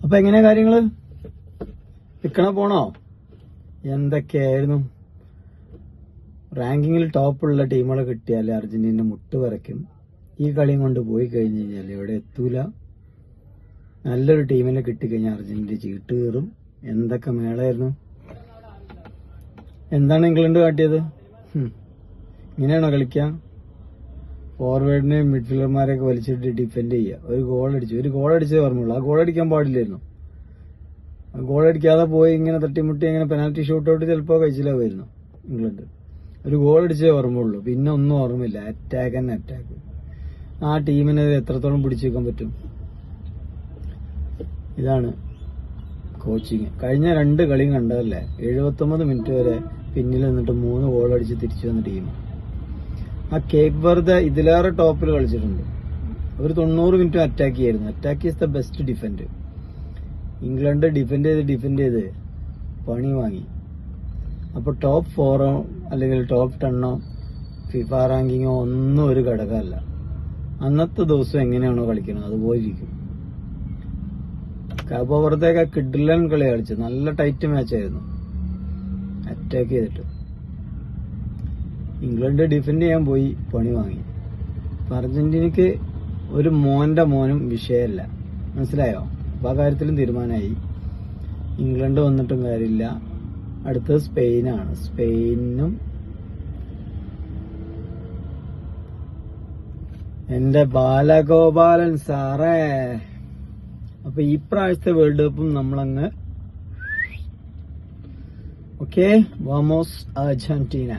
അപ്പൊ എങ്ങനെയാ കാര്യങ്ങള്? നിക്കണ പോണോ? എന്തൊക്കെയായിരുന്നു? റാങ്കിങ്ങിൽ ടോപ്പുള്ള ടീമുകളെ കിട്ടിയാൽ അർജന്റീന മുട്ട് വരയ്ക്കും. ഈ കളിയും കൊണ്ട് പോയി കഴിഞ്ഞു കഴിഞ്ഞാൽ എവിടെ എത്തൂല. നല്ലൊരു ടീമിനെ കിട്ടിക്കഴിഞ്ഞാൽ അർജന്റീന ചീട്ട് കയറും. എന്തൊക്കെ മേളായിരുന്നു. എന്താണ് ഇംഗ്ലണ്ട് കാട്ടിയത്? ഇങ്ങനെയാണോ കളിക്കുക? ഫോർവേഡിനെയും മിഡ്ഫീൽഡർമാരെയൊക്കെ വലിച്ചിട്ട് ഡിഫെൻഡ് ചെയ്യുക. ഒരു ഗോൾ അടിച്ചേ ഓർമ്മയുള്ളൂ. ആ ഗോൾ അടിക്കാൻ പാടില്ലായിരുന്നു. ആ ഗോൾ അടിക്കാതെ പോയി ഇങ്ങനെ തട്ടിമുട്ടി ഇങ്ങനെ പെനാൽറ്റി ഷൂട്ട് ഔട്ട് ചിലപ്പോൾ കഴിച്ചില്ലാവുമായിരുന്നു ഇംഗ്ലണ്ട്. ഒരു ഗോൾ അടിച്ചേ ഓർമ്മയുള്ളൂ. പിന്നെ ഒന്നും ഓർമ്മയില്ല. അറ്റാക്ക് തന്നെ അറ്റാക്ക്. ആ ടീമിനെ എത്രത്തോളം പിടിച്ചു വെക്കാൻ പറ്റും? ഇതാണ് കോച്ചിങ്. കഴിഞ്ഞ 2 കളിയും കണ്ടതല്ലേ? 79 മിനിറ്റ് വരെ പിന്നിൽ നിന്നിട്ട് 3 ഗോൾ അടിച്ച് തിരിച്ചു വന്ന ടീം. ആ കേപ്പ് വെറുതെ ഇതിലേറെ ടോപ്പിൽ കളിച്ചിട്ടുണ്ട്. അവർ 90 മിനിറ്റ് അറ്റാക്ക് ചെയ്യായിരുന്നു. Attack is the best defend. England defend ചെയ്ത് പണി വാങ്ങി. അപ്പൊ ടോപ്പ് 4 അല്ലെങ്കിൽ ടോപ്പ് 10 ഫിഫ റാങ്കിങ്ങോ ഒന്നും ഒരു ഘടകമല്ല. അന്നത്തെ ദിവസം എങ്ങനെയാണോ കളിക്കുന്നത് അതുപോലെ ഇരിക്കും. കാബോ വെറുതെയൊക്കെ കിഡിലൻ കളി കളിച്ചു. നല്ല ടൈറ്റ് മാച്ചായിരുന്നു. അറ്റാക്ക് ചെയ്തിട്ട് ഇംഗ്ലണ്ട് ഡിഫെൻഡ് ചെയ്യാൻ പോയി പണി വാങ്ങി. അർജന്റീനക്ക് ഒരു മോനും വിഷയമല്ല. മനസ്സിലായോ? അപ്പൊ ആ കാര്യത്തിലും തീരുമാനമായി. ഇംഗ്ലണ്ട് വന്നിട്ടും കാര്യമില്ല. അടുത്തത് സ്പെയിനാണ്. സ്പെയിനും എന്റെ ബാലഗോപാലൻ സാറേ. അപ്പൊ ഈ പ്രാവശ്യത്തെ വേൾഡ് കപ്പും നമ്മളങ്ങ് ഓക്കെ. വാമോസ് അർജന്റീന.